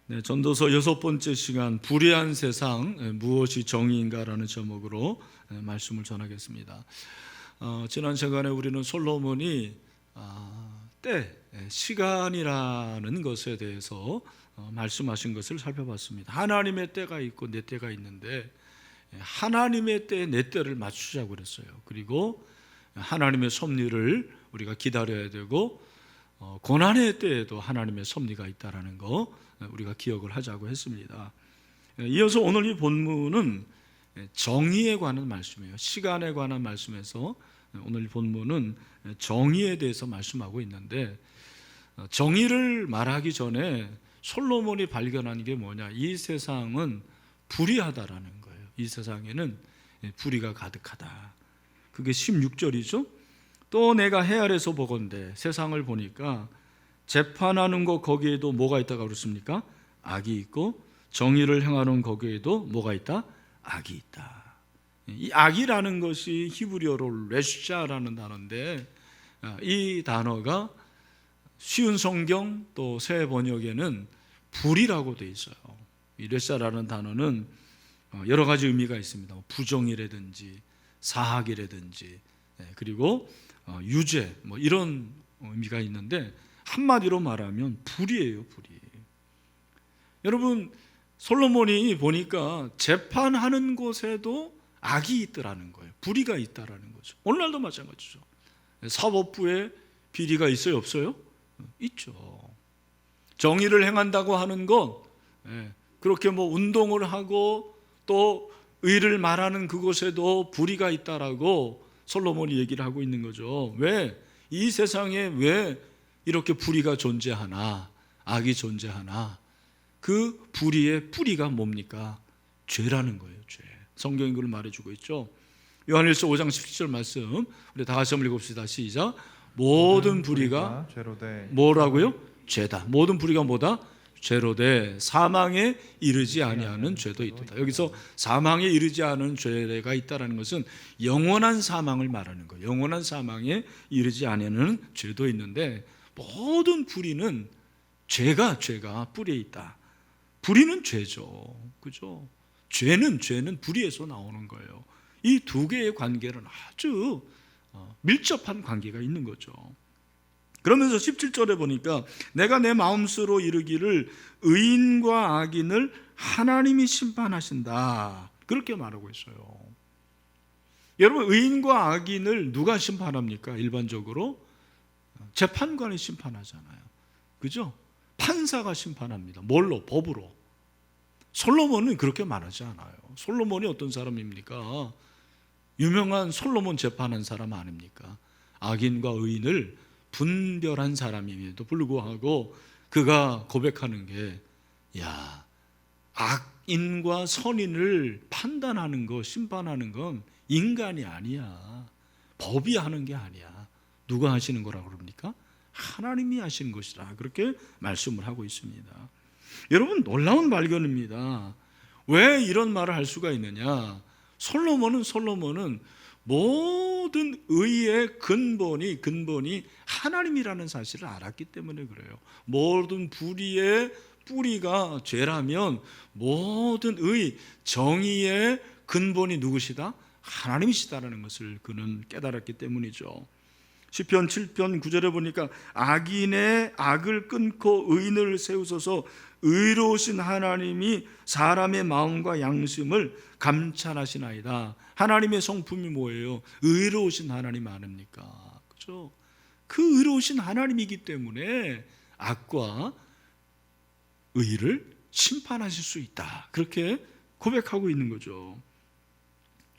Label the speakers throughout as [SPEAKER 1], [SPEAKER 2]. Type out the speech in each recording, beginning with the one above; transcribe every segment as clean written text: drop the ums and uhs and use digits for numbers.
[SPEAKER 1] 네, 전도서 6번째 시간 불의한 세상 무엇이 정의인가라는 제목으로 말씀을 전하겠습니다. 지난 시간에 우리는 솔로몬이 시간이라는 것에 대해서 말씀하신 것을 살펴봤습니다. 하나님의 때가 있고 내 때가 있는데 하나님의 때에 내 때를 맞추자고 그랬어요. 그리고 하나님의 섭리를 우리가 기다려야 되고 고난의 때에도 하나님의 섭리가 있다라는 거 우리가 기억을 하자고 했습니다. 이어서 오늘 이 본문은 정의에 관한 말씀이에요. 시간에 관한 말씀에서 오늘 이 본문은 정의에 대해서 말씀하고 있는데, 정의를 말하기 전에 솔로몬이 발견한 게 뭐냐? 이 세상은 불의하다라는 거예요. 이 세상에는 불의가 가득하다. 그게 16절이죠. 또 내가 해 아래서 보건대 세상을 보니까 재판하는 것 거기에도 뭐가 있다고 그랬습니까? 악이 있고 정의를 행하는 거기에도 뭐가 있다? 악이 있다. 이 악이라는 것이 히브리어로 레샤라는 단어인데, 이 단어가 쉬운 성경 또 새 번역에는 불이라고 되어 있어요. 이 레샤라는 단어는 여러 가지 의미가 있습니다. 부정이라든지 사악이라든지 그리고 유죄 이런 의미가 있는데, 한마디로 말하면 불이에요. 불이. 여러분, 솔로몬이 보니까 재판하는 곳에도 악이 있더라는 거예요. 불의가 있다라는 거죠. 오늘날도 마찬가지죠. 사법부에 비리가 있어요, 없어요? 있죠. 정의를 행한다고 하는 것, 그렇게 운동을 하고 또 의를 말하는 그곳에도 불의가 있다라고 솔로몬이 얘기를 하고 있는 거죠. 왜? 이 세상에 왜 이렇게 불의가 존재하나, 악이 존재하나? 그 불의의 뿌리가 뭡니까? 죄라는 거예요. 죄. 성경이 그걸 말해주고 있죠. 요한일서 5장 17절 말씀 우리 다 같이 한번 읽읍시다. 시작. 모든 불의가 뭐라고요? 죄다. 모든 불의가 뭐다? 죄로되 사망에 이르지 아니하는 죄도 있도다. 여기서 사망에 이르지 않은 죄가 있다는 것은 영원한 사망을 말하는 거예요. 영원한 사망에 이르지 아니하는 죄도 있는데, 모든 불의는 죄가 뿌리에 있다. 불의는 죄죠. 그죠? 죄는 불의에서 나오는 거예요. 이 두 개의 관계는 아주 밀접한 관계가 있는 거죠. 그러면서 17절에 보니까 내가 내 마음으로 이르기를 의인과 악인을 하나님이 심판하신다, 그렇게 말하고 있어요. 여러분, 의인과 악인을 누가 심판합니까? 일반적으로 재판관이 심판하잖아요. 그죠? 판사가 심판합니다. 뭘로? 법으로. 솔로몬은 그렇게 말하지 않아요. 솔로몬이 어떤 사람입니까? 유명한 솔로몬 재판한 사람 아닙니까? 악인과 의인을 분별한 사람임에도 불구하고 그가 고백하는 게, 악인과 선인을 판단하는 거, 심판하는 건 인간이 아니야. 법이 하는 게 아니야. 누가 하시는 거라고 그럽니까? 하나님이 하시는 것이라, 그렇게 말씀을 하고 있습니다. 여러분, 놀라운 발견입니다. 왜 이런 말을 할 수가 있느냐? 솔로몬은 모든 의의 근본이 하나님이라는 사실을 알았기 때문에 그래요. 모든 불의의 뿌리가 죄라면 모든 정의의 근본이 누구시다? 하나님이시다라는 것을 그는 깨달았기 때문이죠. 시편 7편 9절에 보니까 악인의 악을 끊고 의인을 세우소서, 의로우신 하나님이 사람의 마음과 양심을 감찰하시나이다. 하나님의 성품이 뭐예요? 의로우신 하나님 아닙니까? 그렇죠? 그 의로우신 하나님이기 때문에 악과 의를 심판하실 수 있다, 그렇게 고백하고 있는 거죠.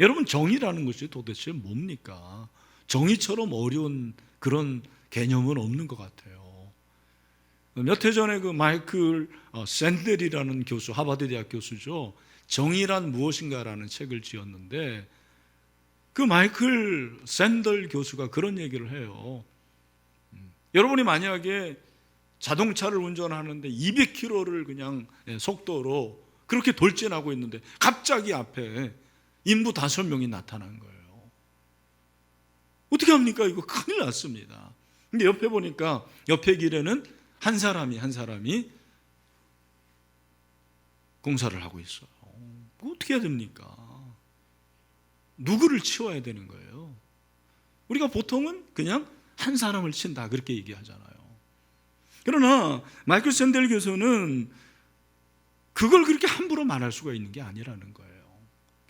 [SPEAKER 1] 여러분, 정의라는 것이 도대체 뭡니까? 정의처럼 어려운 그런 개념은 없는 것 같아요. 몇 해 전에 그 마이클 샌델이라는 교수, 하버드 대학 교수죠. 정의란 무엇인가라는 책을 지었는데, 그 마이클 샌델 교수가 그런 얘기를 해요. 여러분이 만약에 자동차를 운전하는데 200km를 그냥 속도로 그렇게 돌진하고 있는데 갑자기 앞에 인부 5명이 나타난 거예요. 어떻게 합니까? 이거 큰일 났습니다. 근데 옆에 보니까 옆에 길에는 한 사람이 공사를 하고 있어요. 어떻게 해야 됩니까? 누구를 치워야 되는 거예요? 우리가 보통은 그냥 한 사람을 친다 그렇게 얘기하잖아요. 그러나 마이클 샌델 교수는 그걸 그렇게 함부로 말할 수가 있는 게 아니라는 거예요.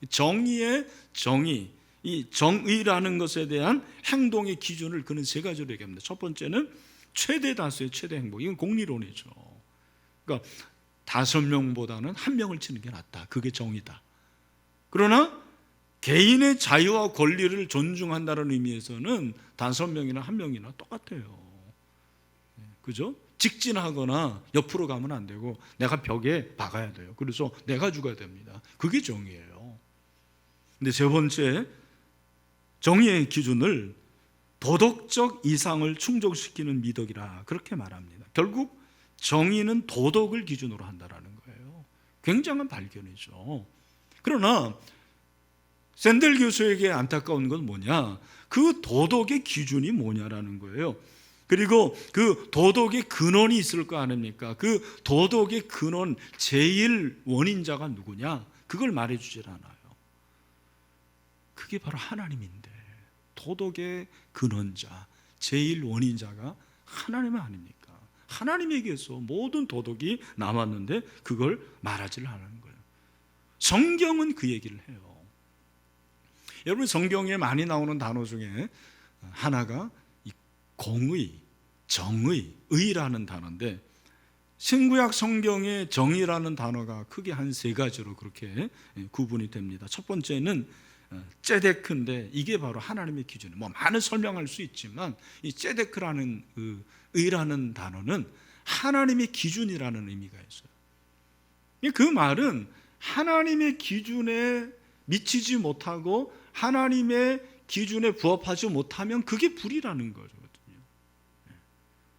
[SPEAKER 1] 정의의 정의, 이 정의라는 것에 대한 행동의 기준을 그는 세 가지로 얘기합니다. 첫 번째는 최대 다수의 최대 행복. 이건 공리론이죠. 그러니까 5명보다는 1명을 치는 게 낫다. 그게 정의다. 그러나 개인의 자유와 권리를 존중한다는 의미에서는 5명이나 1명이나 똑같아요. 그죠? 직진하거나 옆으로 가면 안 되고 내가 벽에 박아야 돼요. 그래서 내가 죽어야 됩니다. 그게 정의예요. 근데 세 번째, 정의의 기준을 도덕적 이상을 충족시키는 미덕이라 그렇게 말합니다. 결국 정의는 도덕을 기준으로 한다는 거예요. 굉장한 발견이죠. 그러나 샌델 교수에게 안타까운 건 뭐냐? 그 도덕의 기준이 뭐냐라는 거예요. 그리고 그 도덕의 근원이 있을 거 아닙니까? 그 도덕의 근원 제일 원인자가 누구냐? 그걸 말해주질 않아요. 그게 바로 하나님인데 도덕의 근원자, 제일 원인자가 하나님 아닙니까? 하나님에게서 모든 도덕이 남았는데 그걸 말하지 않는 거예요. 성경은 그 얘기를 해요. 여러분, 성경에 많이 나오는 단어 중에 하나가 이 공의, 정의, 의라는 단어인데 신구약 성경의 정의라는 단어가 크게 한 3가지로 그렇게 구분이 됩니다. 첫 번째는 ጼ데크인데 이게 바로 하나님의 기준이에요. 뭐 많은 설명할 수 있지만 이 ጼ데크라는 의라는 단어는 하나님의 기준이라는 의미가 있어요. 그 말은 하나님의 기준에 미치지 못하고 하나님의 기준에 부합하지 못하면 그게 불이라는 거거든요.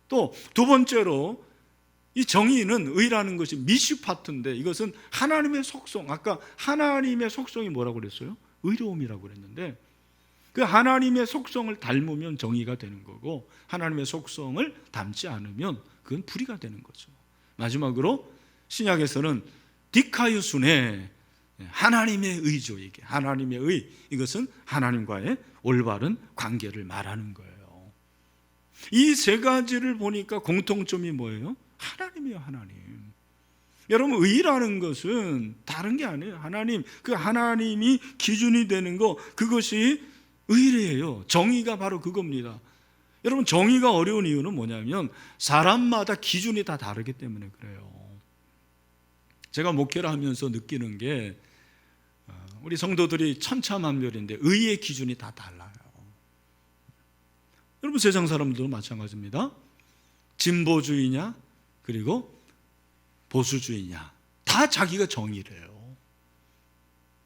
[SPEAKER 1] 또 두 번째로 이 정의는 의라는 것이 미슈파트인데 이것은 하나님의 속성, 아까 하나님의 속성이 뭐라고 그랬어요? 의로움이라고 그랬는데 그 하나님의 속성을 닮으면 정의가 되는 거고 하나님의 속성을 닮지 않으면 그건 불의가 되는 거죠. 마지막으로 신약에서는 디카이오순의 하나님의 의죠. 이게 하나님의 의, 이것은 하나님과의 올바른 관계를 말하는 거예요. 이 3가지를 보니까 공통점이 뭐예요? 하나님이에요. 하나님. 여러분, 의라는 것은 다른 게 아니에요. 하나님, 그 하나님이 기준이 되는 거, 그것이 의래요. 정의가 바로 그겁니다. 여러분, 정의가 어려운 이유는 뭐냐면 사람마다 기준이 다 다르기 때문에 그래요. 제가 목회를 하면서 느끼는 게 우리 성도들이 천차만별인데 의의 기준이 다 달라요. 여러분, 세상 사람들도 마찬가지입니다. 진보주의냐 그리고 보수주의냐 다 자기가 정의래요.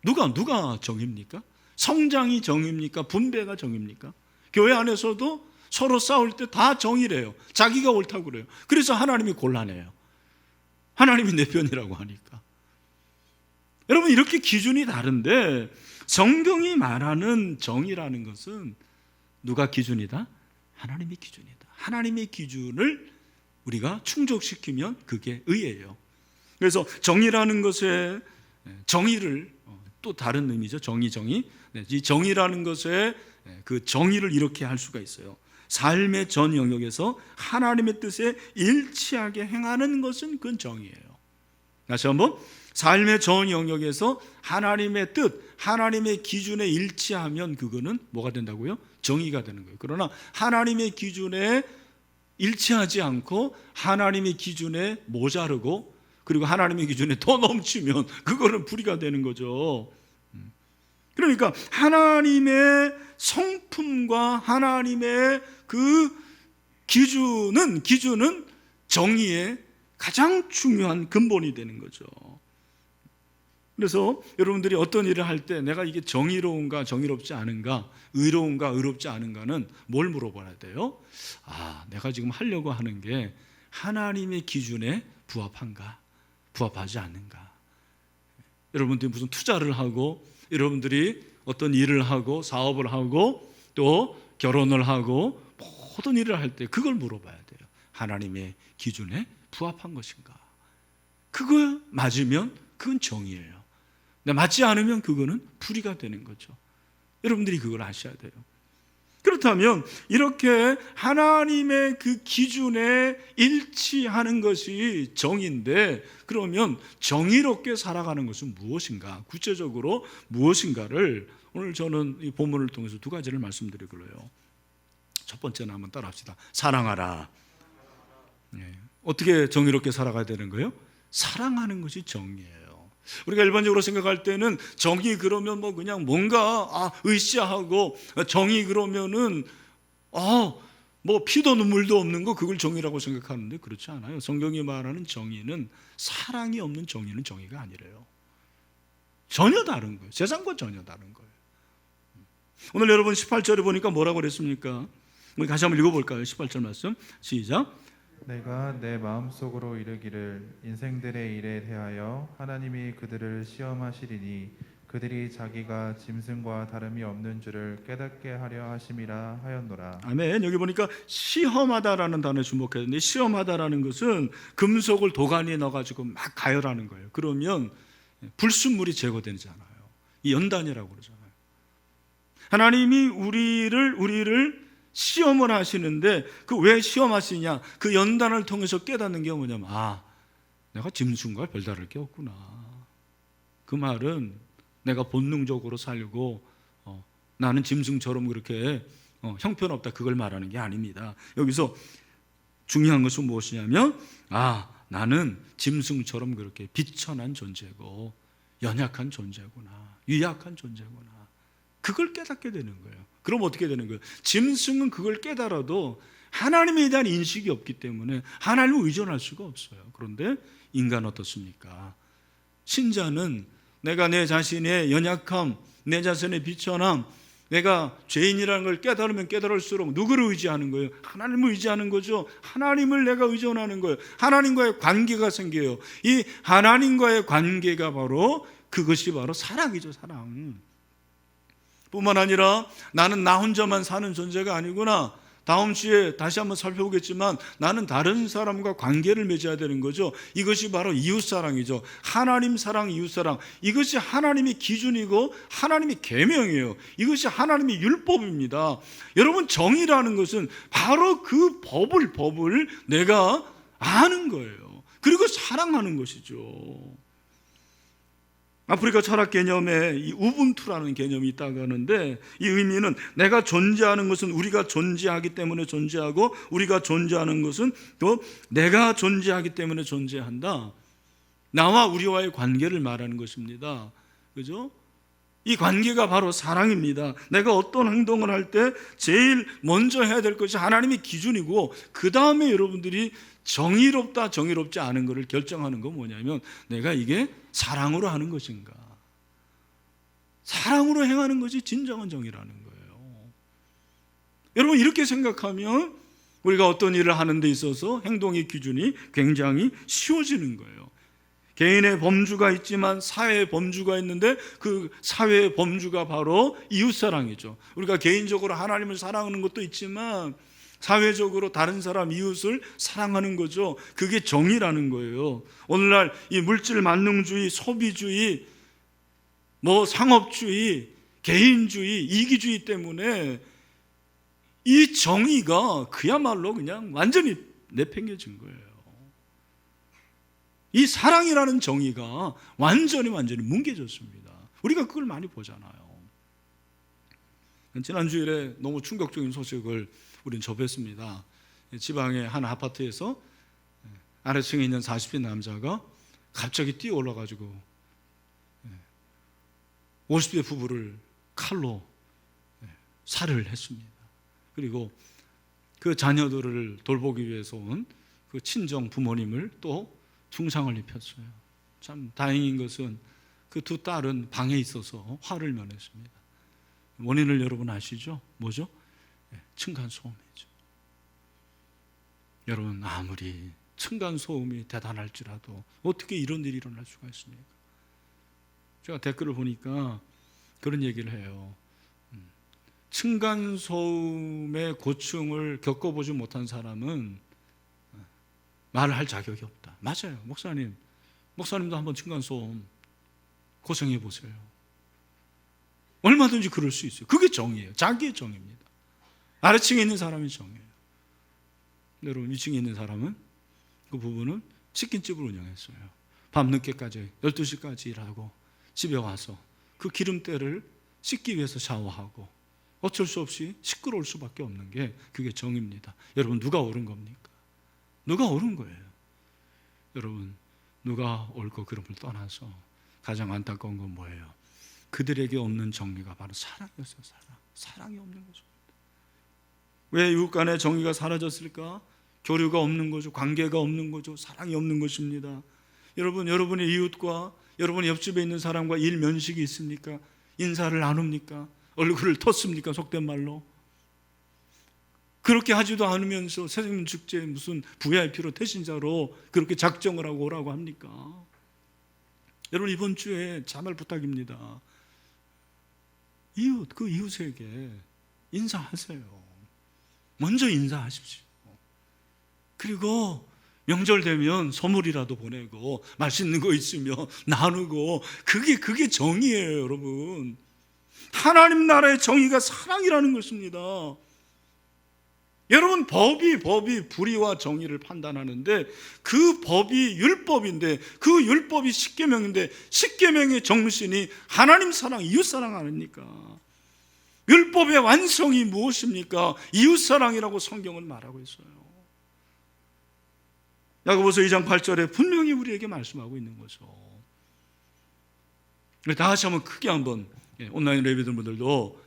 [SPEAKER 1] 누가 정의입니까? 성장이 정의입니까? 분배가 정의입니까? 교회 안에서도 서로 싸울 때 다 정의래요. 자기가 옳다고 그래요. 그래서 하나님이 곤란해요. 하나님이 내 편이라고 하니까. 여러분, 이렇게 기준이 다른데 성경이 말하는 정의라는 것은 누가 기준이다? 하나님의 기준이다. 하나님의 기준을 우리가 충족시키면 그게 의예요. 그래서 정의라는 것에 정의를 또 다른 의미죠. 정의. 이 정의라는 것에 그 정의를 이렇게 할 수가 있어요. 삶의 전 영역에서 하나님의 뜻에 일치하게 행하는 것은 그건 정의예요. 다시 한번, 삶의 전 영역에서 하나님의 뜻, 하나님의 기준에 일치하면 그거는 뭐가 된다고요? 정의가 되는 거예요. 그러나 하나님의 기준에 일치하지 않고 하나님의 기준에 모자르고 그리고 하나님의 기준에 더 넘치면 그거는 불의가 되는 거죠. 그러니까 하나님의 성품과 하나님의 그 기준은 정의의 가장 중요한 근본이 되는 거죠. 그래서 여러분들이 어떤 일을 할 때 내가 이게 정의로운가 정의롭지 않은가, 의로운가 의롭지 않은가는 뭘 물어봐야 돼요? 내가 지금 하려고 하는 게 하나님의 기준에 부합한가, 부합하지 않는가. 여러분들이 무슨 투자를 하고 여러분들이 어떤 일을 하고 사업을 하고 또 결혼을 하고 모든 일을 할 때 그걸 물어봐야 돼요. 하나님의 기준에 부합한 것인가. 그거 맞으면 그건 정의예요. 근데 맞지 않으면 그거는 불의가 되는 거죠. 여러분들이 그걸 아셔야 돼요. 그렇다면 이렇게 하나님의 그 기준에 일치하는 것이 정의인데, 그러면 정의롭게 살아가는 것은 무엇인가? 구체적으로 무엇인가를 오늘 저는 이 본문을 통해서 두 가지를 말씀드리고요. 첫 번째는 한번 따라합시다. 사랑하라. 어떻게 정의롭게 살아가야 되는 거예요? 사랑하는 것이 정의예요. 우리가 일반적으로 생각할 때는 정의 그러면 뭐 그냥 뭔가 으쌰하고, 정의 그러면은 뭐 피도 눈물도 없는 거, 그걸 정의라고 생각하는데 그렇지 않아요. 성경이 말하는 정의는, 사랑이 없는 정의는 정의가 아니래요. 전혀 다른 거예요. 세상과 전혀 다른 거예요. 오늘 여러분 18절에 보니까 뭐라고 그랬습니까? 우리 다시 한번 읽어볼까요? 18절 말씀 시작.
[SPEAKER 2] 내가 내 마음속으로 이르기를 인생들의 일에 대하여 하나님이 그들을 시험하시리니 그들이 자기가 짐승과 다름이 없는 줄을 깨닫게 하려 하심이라 하였노라.
[SPEAKER 1] 아멘. 여기 보니까 시험하다라는 단어에 주목했는데, 시험하다라는 것은 금속을 도가니에 넣어가지고 막 가열하는 거예요. 그러면 불순물이 제거되잖아요. 이 연단이라고 그러잖아요. 하나님이 우리를 시험을 하시는데, 그 왜 시험하시냐? 그 연단을 통해서 깨닫는 게 뭐냐면, 내가 짐승과 별다를 게 없구나. 그 말은 내가 본능적으로 살고 나는 짐승처럼 그렇게 형편없다, 그걸 말하는 게 아닙니다. 여기서 중요한 것은 무엇이냐면, 나는 짐승처럼 그렇게 비천한 존재고 연약한 존재구나, 유약한 존재구나, 그걸 깨닫게 되는 거예요. 그럼 어떻게 되는 거예요? 짐승은 그걸 깨달아도 하나님에 대한 인식이 없기 때문에 하나님을 의존할 수가 없어요. 그런데 인간은 어떻습니까? 신자는 내가 내 자신의 연약함, 내 자신의 비천함, 내가 죄인이라는 걸 깨달으면 깨달을수록 누구를 의지하는 거예요? 하나님을 의지하는 거죠. 하나님을 내가 의존하는 거예요. 하나님과의 관계가 생겨요. 이 하나님과의 관계가 바로, 그것이 바로 사랑이죠. 사랑. 뿐만 아니라 나는 나 혼자만 사는 존재가 아니구나. 다음 주에 다시 한번 살펴보겠지만 나는 다른 사람과 관계를 맺어야 되는 거죠. 이것이 바로 이웃사랑이죠. 하나님 사랑, 이웃사랑. 이것이 하나님의 기준이고 하나님의 계명이에요. 이것이 하나님의 율법입니다. 여러분, 정의라는 것은 바로 그 법을 내가 아는 거예요. 그리고 사랑하는 것이죠. 아프리카 철학 개념에 이 우분투라는 개념이 있다고 하는데, 이 의미는 내가 존재하는 것은 우리가 존재하기 때문에 존재하고, 우리가 존재하는 것은 또 내가 존재하기 때문에 존재한다. 나와 우리와의 관계를 말하는 것입니다. 그죠? 이 관계가 바로 사랑입니다. 내가 어떤 행동을 할 때 제일 먼저 해야 될 것이 하나님의 기준이고, 그 다음에 여러분들이 정의롭다, 정의롭지 않은 것을 결정하는 건 뭐냐면, 내가 이게 사랑으로 하는 것인가, 사랑으로 행하는 것이 진정한 정의라는 거예요. 여러분, 이렇게 생각하면 우리가 어떤 일을 하는 데 있어서 행동의 기준이 굉장히 쉬워지는 거예요. 개인의 범주가 있지만 사회의 범주가 있는데, 그 사회의 범주가 바로 이웃사랑이죠. 우리가 개인적으로 하나님을 사랑하는 것도 있지만 사회적으로 다른 사람, 이웃을 사랑하는 거죠. 그게 정의라는 거예요. 오늘날 이 물질 만능주의, 소비주의, 상업주의, 개인주의, 이기주의 때문에 이 정의가 그야말로 그냥 완전히 내팽개진 거예요. 이 사랑이라는 정의가 완전히 뭉개졌습니다. 우리가 그걸 많이 보잖아요. 지난 주일에 너무 충격적인 소식을 우리는 접했습니다. 지방의 한 아파트에서 아래층에 있는 40대 남자가 갑자기 뛰어 올라가지고 50대 부부를 칼로 살해를 했습니다. 그리고 그 자녀들을 돌보기 위해서 온 그 친정 부모님을 또 중상을 입혔어요. 참 다행인 것은 그 두 딸은 방에 있어서 화를 면했습니다. 원인을 여러분 아시죠? 뭐죠? 층간소음이죠. 여러분, 아무리 층간소음이 대단할지라도 어떻게 이런 일이 일어날 수가 있습니까? 제가 댓글을 보니까 그런 얘기를 해요. 층간소음의 고충을 겪어보지 못한 사람은 말을 할 자격이 없다. 맞아요, 목사님. 목사님도 한번 층간소음 고생해 보세요. 얼마든지 그럴 수 있어요. 그게 정의예요. 자기의 정의입니다. 아래층에 있는 사람의 정의예요. 여러분, 위층에 있는 사람은, 그 부부는 치킨집을 운영했어요. 밤늦게까지 12시까지 일하고 집에 와서 그 기름때를 씻기 위해서 샤워하고 어쩔 수 없이 시끄러울 수밖에 없는 게 그게 정의입니다. 여러분, 누가 옳은 겁니까? 누가 옳은 거예요? 여러분, 누가 옳고 그름을 떠나서 가장 안타까운 건 뭐예요? 그들에게 없는 정의가 바로 사랑이었어요. 사랑이 없는 거죠. 왜 이웃 간의 정의가 사라졌을까? 교류가 없는 거죠. 관계가 없는 거죠. 사랑이 없는 것입니다. 여러분, 여러분의 이웃과 여러분 옆집에 있는 사람과 일면식이 있습니까? 인사를 나눕니까? 얼굴을 텄습니까? 속된 말로. 그렇게 하지도 않으면서 새생명 축제 무슨 VIP로 태신자로 그렇게 작정을 하고 오라고 합니까? 여러분, 이번 주에 자말 부탁입니다. 그 이웃에게 인사하세요. 먼저 인사하십시오. 그리고 명절 되면 선물이라도 보내고 맛있는 거 있으면 나누고, 그게 정의예요, 여러분. 하나님 나라의 정의가 사랑이라는 것입니다. 여러분, 법이 불의와 정의를 판단하는데 그 법이 율법인데, 그 율법이 십계명인데 십계명의 정신이 하나님 사랑, 이웃 사랑 아닙니까? 율법의 완성이 무엇입니까? 이웃 사랑이라고 성경은 말하고 있어요. 야고보서 2장 8절에 분명히 우리에게 말씀하고 있는 거죠. 다시 한번 크게 한번 온라인 레비들분들도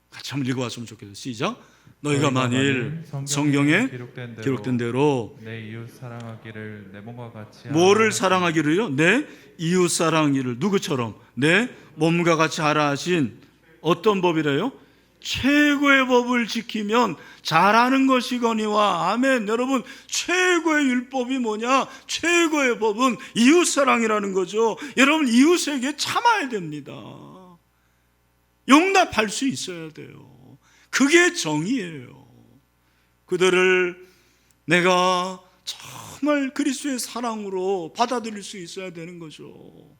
[SPEAKER 1] 같이 한번 읽어봤으면 좋겠어요. 시작. 너희가 만일 성경에 기록된 대로
[SPEAKER 2] 내 이웃 사랑하기를 내 몸과 같이
[SPEAKER 1] 뭐를 사랑하기를요? 내 이웃 사랑하기를 누구처럼? 내 몸과 같이 하라 하신 어떤 법이래요? 최고의 법을 지키면 잘하는 것이거니와. 아멘. 여러분, 최고의 율법이 뭐냐? 최고의 법은 이웃사랑이라는 거죠. 여러분, 이웃에게 참아야 됩니다. 용납할 수 있어야 돼요. 그게 정의예요. 그들을 내가 정말 그리스도의 사랑으로 받아들일 수 있어야 되는 거죠.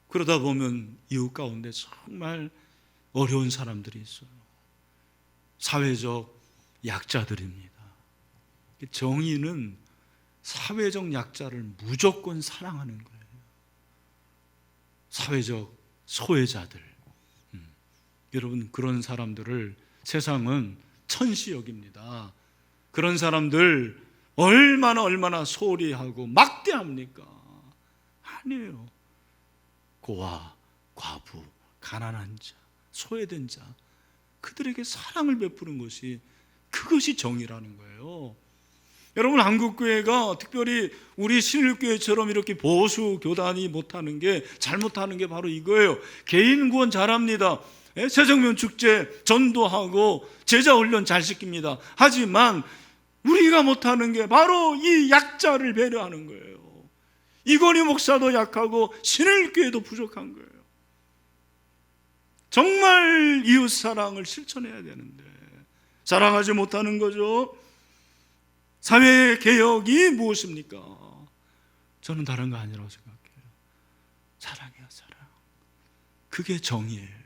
[SPEAKER 1] 그러다 보면 이웃 가운데 정말 어려운 사람들이 있어요. 사회적 약자들입니다. 정의는 사회적 약자를 무조건 사랑하는 거예요. 사회적 소외자들. 여러분, 그런 사람들을 세상은 천시 여깁니다. 그런 사람들 얼마나 소홀히 하고 막대합니까? 아니에요. 고아, 과부, 가난한 자, 소외된 자, 그들에게 사랑을 베푸는 것이, 그것이 정의라는 거예요. 여러분, 한국교회가 특별히 우리 신일교회처럼 이렇게 보수 교단이 못하는 게, 잘못하는 게 바로 이거예요. 개인 구원 잘합니다. 새정명 축제 전도하고 제자 훈련 잘 시킵니다. 하지만 우리가 못하는 게 바로 이 약자를 배려하는 거예요. 이건희 목사도 약하고 신일교회도 부족한 거예요. 정말 이웃 사랑을 실천해야 되는데 사랑하지 못하는 거죠. 사회 개혁이 무엇입니까? 저는 다른 거 아니라고 생각해요. 사랑이야, 사랑. 그게 정의예요.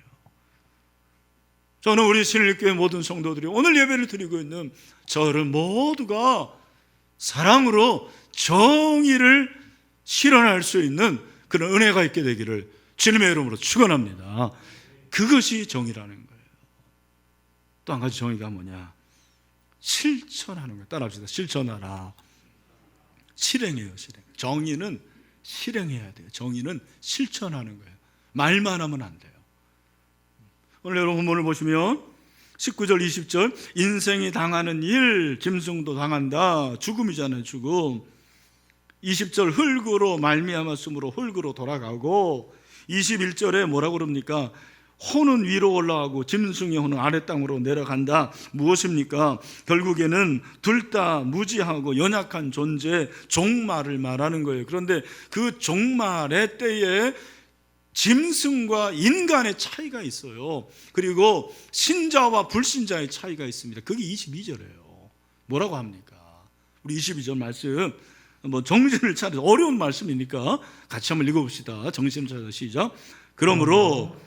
[SPEAKER 1] 저는 우리 신일교회 모든 성도들이 오늘 예배를 드리고 있는 저를 모두가 사랑으로 정의를 실현할 수 있는 그런 은혜가 있게 되기를 주님의 이름으로 축원합니다. 그것이 정의라는 거예요. 또 한 가지 정의가 뭐냐? 실천하는 거예요. 따라합시다. 실천하라. 실행해요, 실행. 정의는 실행해야 돼요. 정의는 실천하는 거예요. 말만 하면 안 돼요. 오늘 여러분 본문을 보시면 19절 20절 인생이 당하는 일, 짐승도 당한다. 죽음이잖아요, 죽음. 20절 흙으로 말미암았으므로 흙으로 돌아가고, 21절에 뭐라고 그럽니까? 호는 위로 올라가고 짐승의 호는 아래 땅으로 내려간다. 무엇입니까? 결국에는 둘 다 무지하고 연약한 존재, 종말을 말하는 거예요. 그런데 그 종말의 때에 짐승과 인간의 차이가 있어요. 그리고 신자와 불신자의 차이가 있습니다. 그게 22절이에요. 뭐라고 합니까? 우리 22절 말씀 정신을 차려. 어려운 말씀이니까 같이 한번 읽어봅시다. 정신을 차려. 시작. 그러므로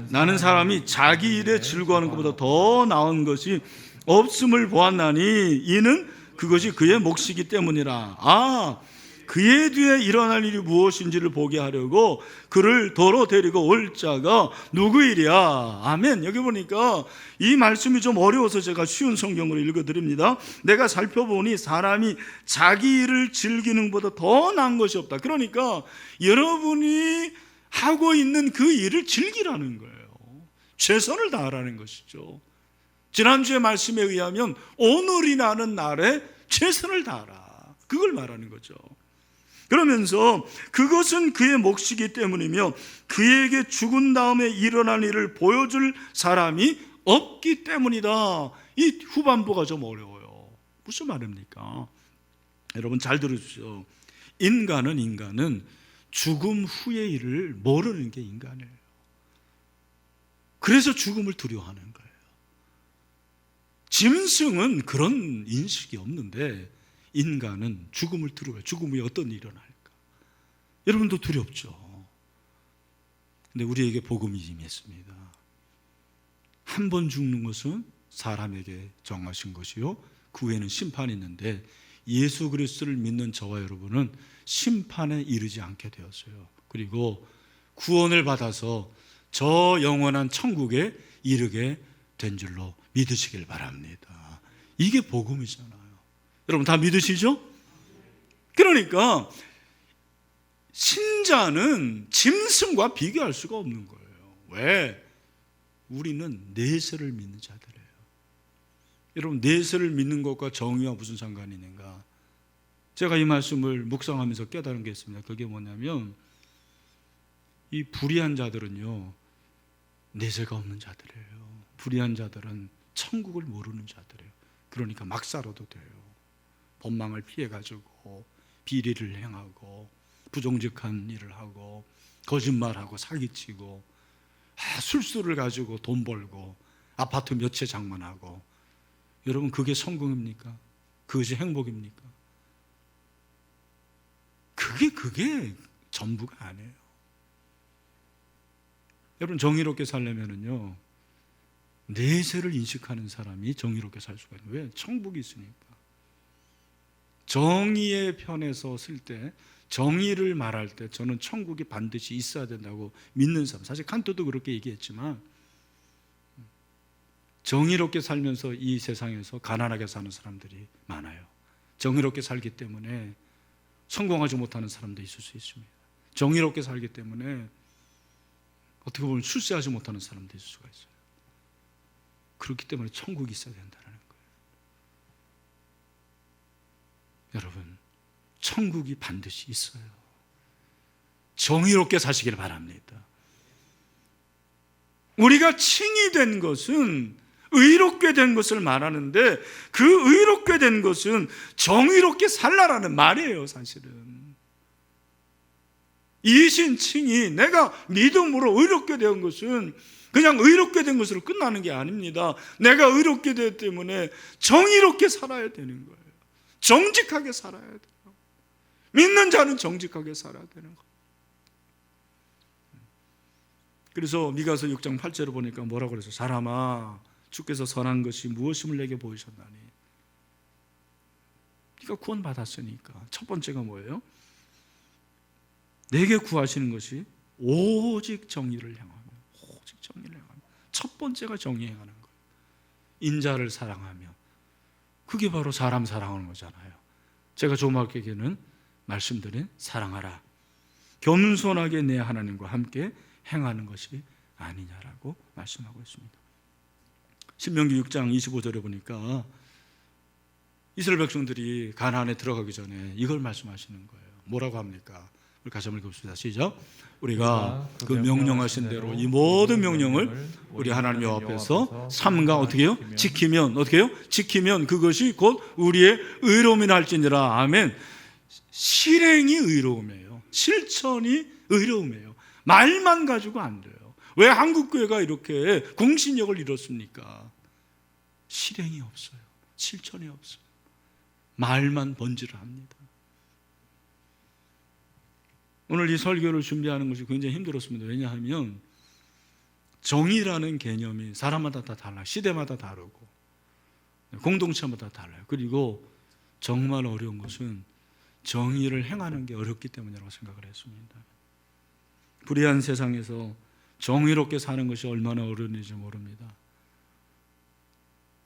[SPEAKER 1] 나는 사람이 자기 일에 즐거워하는 것보다 더 나은 것이 없음을 보았나니 이는 그것이 그의 몫이기 때문이라. 그의 뒤에 일어날 일이 무엇인지를 보게 하려고 그를 도로 데리고 올 자가 누구이랴. 아멘. 여기 보니까 이 말씀이 좀 어려워서 제가 쉬운 성경으로 읽어드립니다. 내가 살펴보니 사람이 자기 일을 즐기는 것보다 더 나은 것이 없다. 그러니까 여러분이 하고 있는 그 일을 즐기라는 거예요. 최선을 다하라는 것이죠. 지난주의 말씀에 의하면 오늘이라는 날에 최선을 다하라. 그걸 말하는 거죠. 그러면서 그것은 그의 몫이기 때문이며 그에게 죽은 다음에 일어날 일을 보여줄 사람이 없기 때문이다. 이 후반부가 좀 어려워요. 무슨 말입니까? 여러분 잘 들으십시오. 인간은 죽음 후의 일을 모르는 게 인간이에요. 그래서 죽음을 두려워하는 거예요. 짐승은 그런 인식이 없는데 인간은 죽음을 두려워해요. 죽음이 어떤 일이 일어날까? 여러분도 두렵죠. 근데 우리에게 복음이 임했습니다. 한 번 죽는 것은 사람에게 정하신 것이요, 그 후에는 심판이 있는데 예수 그리스도를 믿는 저와 여러분은 심판에 이르지 않게 되었어요. 그리고 구원을 받아서 저 영원한 천국에 이르게 된 줄로 믿으시길 바랍니다. 이게 복음이잖아요. 여러분 다 믿으시죠? 그러니까 신자는 짐승과 비교할 수가 없는 거예요. 왜? 우리는 내세를 믿는 자들이에요. 여러분 내세를 믿는 것과 정의와 무슨 상관이 있는가? 제가 이 말씀을 묵상하면서 깨달은 게 있습니다. 그게 뭐냐면 이 불의한 자들은요, 내세가 없는 자들이에요. 불의한 자들은 천국을 모르는 자들이에요. 그러니까 막 살아도 돼요. 법망을 피해가지고 비리를 행하고 부정직한 일을 하고 거짓말하고 사기치고 술수를 가지고 돈 벌고 아파트 몇 채 장만하고. 여러분 그게 성공입니까? 그것이 행복입니까? 그게 전부가 아니에요. 여러분 정의롭게 살려면은요, 내세를 인식하는 사람이 정의롭게 살 수가 있는 거예요. 왜? 천국이 있으니까. 정의의 편에서 쓸 때, 정의를 말할 때 저는 천국이 반드시 있어야 된다고 믿는 사람. 사실 칸트도 그렇게 얘기했지만 정의롭게 살면서 이 세상에서 가난하게 사는 사람들이 많아요. 정의롭게 살기 때문에 성공하지 못하는 사람도 있을 수 있습니다. 정의롭게 살기 때문에 어떻게 보면 출세하지 못하는 사람도 있을 수가 있어요. 그렇기 때문에 천국이 있어야 된다는 거예요. 여러분 천국이 반드시 있어요. 정의롭게 사시길 바랍니다. 우리가 칭이 된 것은 의롭게 된 것을 말하는데 그 의롭게 된 것은 정의롭게 살라라는 말이에요. 사실은 이신 칭이 내가 믿음으로 의롭게 된 것은 그냥 의롭게 된 것으로 끝나는 게 아닙니다. 내가 의롭게 되기 때문에 정의롭게 살아야 되는 거예요. 정직하게 살아야 돼요. 믿는 자는 정직하게 살아야 되는 거예요. 그래서 미가서 6장 8절을 보니까 뭐라고 그래서 사람아 주께서 선한 것이 무엇임을 내게 보이셨나니. 네가 구원받았으니까 첫 번째가 뭐예요? 내게 구하시는 것이 오직 정의를 향하며, 오직 정의를 향하며. 첫 번째가 정의 행하는 거예요. 인자를 사랑하며. 그게 바로 사람 사랑하는 거잖아요. 제가 조막에게는 말씀드린 사랑하라, 겸손하게 내 하나님과 함께 행하는 것이 아니냐라고 말씀하고 있습니다. 신명기 6장 25절에 보니까 이스라엘 백성들이 가나안에 들어가기 전에 이걸 말씀하시는 거예요. 뭐라고 합니까? 우리 같이 한번 읽읍시다. 시작. 우리가 그 명령하신 대로 이 모든 명령을 우리 하나님 앞에서 삼가 어떻게 해요? 지키면 어떻게 해요? 지키면 그것이 곧 우리의 의로움이라 할지니라. 아멘. 실행이 의로움이에요. 실천이 의로움이에요. 말만 가지고 안 돼요. 왜 한국교회가 이렇게 공신력을 잃었습니까? 실행이 없어요. 실천이 없어요. 말만 번지를 합니다. 오늘 이 설교를 준비하는 것이 굉장히 힘들었습니다. 왜냐하면 정의라는 개념이 사람마다 다 달라요. 시대마다 다르고 공동체마다 달라요. 그리고 정말 어려운 것은 정의를 행하는 게 어렵기 때문이라고 생각을 했습니다. 불의한 세상에서 정의롭게 사는 것이 얼마나 어려운지 모릅니다.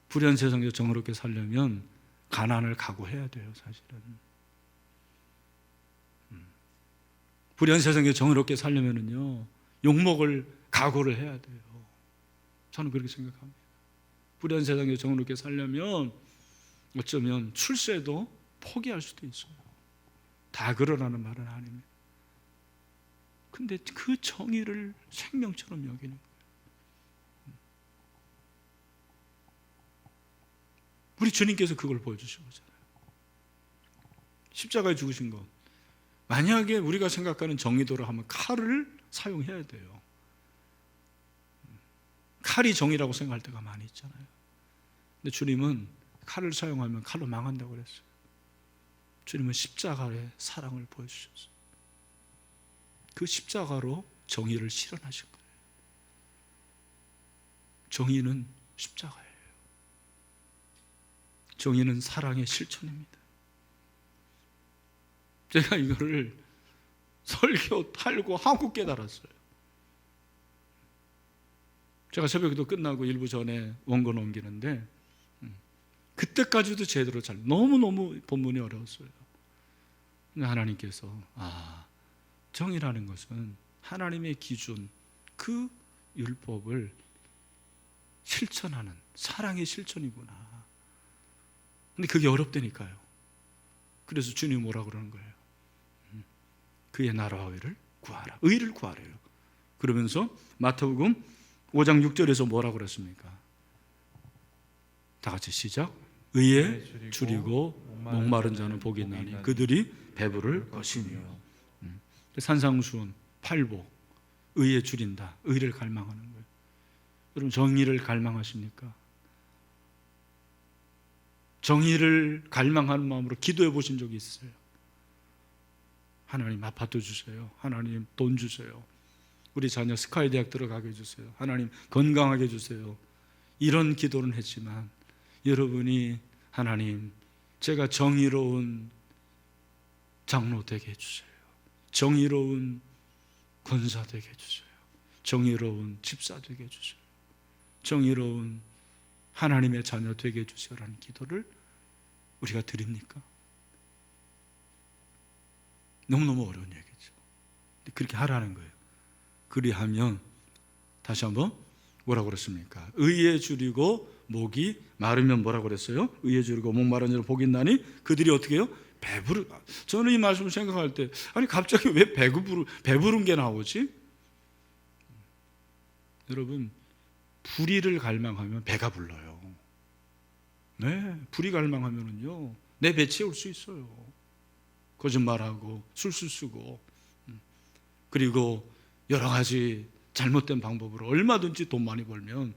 [SPEAKER 1] 불의한 세상에서 정의롭게 살려면 가난을 각오해야 돼요, 사실은. 불의한 세상에 정의롭게 살려면은요, 욕먹을 각오를 해야 돼요. 저는 그렇게 생각합니다. 불의한 세상에 정의롭게 살려면 어쩌면 출세도 포기할 수도 있어요. 다 그러라는 말은 아닙니다. 근데 그 정의를 생명처럼 여기는 거예요. 우리 주님께서 그걸 보여주신 거잖아요. 십자가에 죽으신 것. 만약에 우리가 생각하는 정의도로 하면 칼을 사용해야 돼요. 칼이 정의라고 생각할 때가 많이 있잖아요. 근데 주님은 칼을 사용하면 칼로 망한다고 그랬어요. 주님은 십자가의 사랑을 보여주셨어요. 그 십자가로 정의를 실현하신 거예요. 정의는 십자가예요. 정의는 사랑의 실천입니다. 제가 이거를 설교 탈고 하고 깨달았어요. 제가 새벽기도 끝나고 일부 전에 원고 넘기는데 그때까지도 제대로 너무너무 본문이 어려웠어요. 근데 하나님께서 정의라는 것은 하나님의 기준, 그 율법을 실천하는 사랑의 실천이구나. 근데 그게 어렵다니까요. 그래서 주님이 뭐라 그러는 거예요? 그의 나라와 의를 구하라. 의를 구하래요. 그러면서 마태복음 5장 6절에서 뭐라 그랬습니까? 다 같이 시작. 의에 줄이고 목마른 자는 복이 있나니 그들이 배부를 것이며. 산상수훈, 팔복, 의에 줄인다. 의를 갈망하는 거예요. 여러분 정의를 갈망하십니까? 정의를 갈망하는 마음으로 기도해 보신 적이 있어요? 하나님 아파트 주세요. 하나님 돈 주세요. 우리 자녀 스카이 대학 들어가게 해주세요. 하나님 건강하게 해주세요. 이런 기도는 했지만 여러분이 하나님 제가 정의로운 장로 되게 해주세요. 정의로운 권사 되게 해주세요. 정의로운 집사 되게 해주세요. 정의로운 하나님의 자녀 되게 해주세요라는 기도를 우리가 드립니까? 너무너무 어려운 얘기죠. 그렇게 하라는 거예요. 그리하면 다시 한번 뭐라고 그랬습니까? 의에 줄이고 목이 마르면 뭐라고 그랬어요? 의에 줄이고 목 마른 자는 복이 있나니 그들이 어떻게 해요? 저는 이 말씀을 생각할 때 아니 갑자기 왜 배부른 게 나오지? 여러분 불의를 갈망하면 배가 불러요. 네, 불의 갈망하면은요 내 배 채울 수 있어요. 거짓말하고 술술 쓰고 그리고 여러 가지 잘못된 방법으로 얼마든지 돈 많이 벌면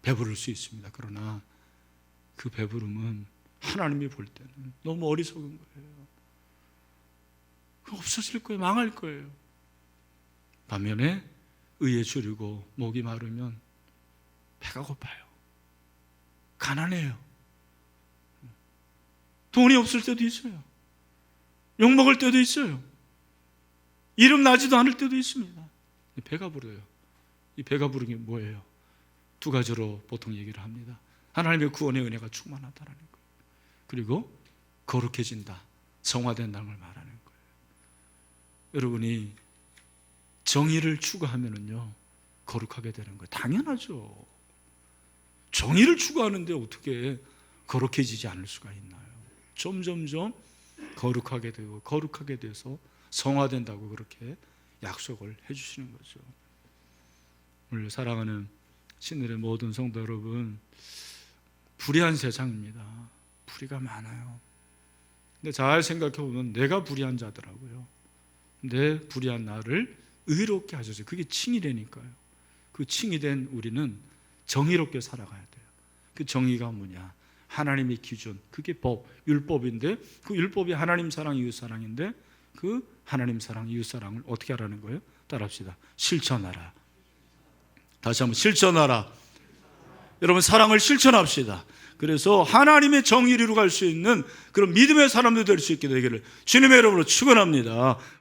[SPEAKER 1] 배부를 수 있습니다. 그러나 그 배부름은 하나님이 볼 때는 너무 어리석은 거예요. 없어질 거예요. 망할 거예요. 반면에 의에 줄이고 목이 마르면 배가 고파요. 가난해요. 돈이 없을 때도 있어요. 욕먹을 때도 있어요. 이름 나지도 않을 때도 있습니다. 배가 부르요. 이 배가 부르는 게 뭐예요? 두 가지로 보통 얘기를 합니다. 하나님의 구원의 은혜가 충만하다는 거예요. 그리고 거룩해진다, 성화된다는 걸 말하는 거예요. 여러분이 정의를 추구하면은요 거룩하게 되는 거예요. 당연하죠. 정의를 추구하는데 어떻게 거룩해지지 않을 수가 있나요? 점점점 거룩하게 되고 거룩하게 돼서 성화된다고 그렇게 약속을 해주시는 거죠. 오늘 사랑하는 신들의 모든 성도 여러분, 불의한 세상입니다. 불의가 많아요. 근데 잘 생각해 보면 내가 불의한 자더라고요. 내 불의한 나를 의롭게 하셨어요. 그게 칭의되니까요. 그 칭의된 우리는 정의롭게 살아가야 돼요. 그 정의가 뭐냐? 하나님의 기준, 그게 법, 율법인데 그 율법이 하나님 사랑, 이웃 사랑인데 그 하나님 사랑, 이웃 사랑을 어떻게 하라는 거예요? 따라합시다. 실천하라. 다시 한번 실천하라. 여러분 사랑을 실천합시다. 그래서 하나님의 정의를 이루어갈 수 있는 그런 믿음의 사람들 될 수 있게 되기를 주님의 이름으로 축원합니다.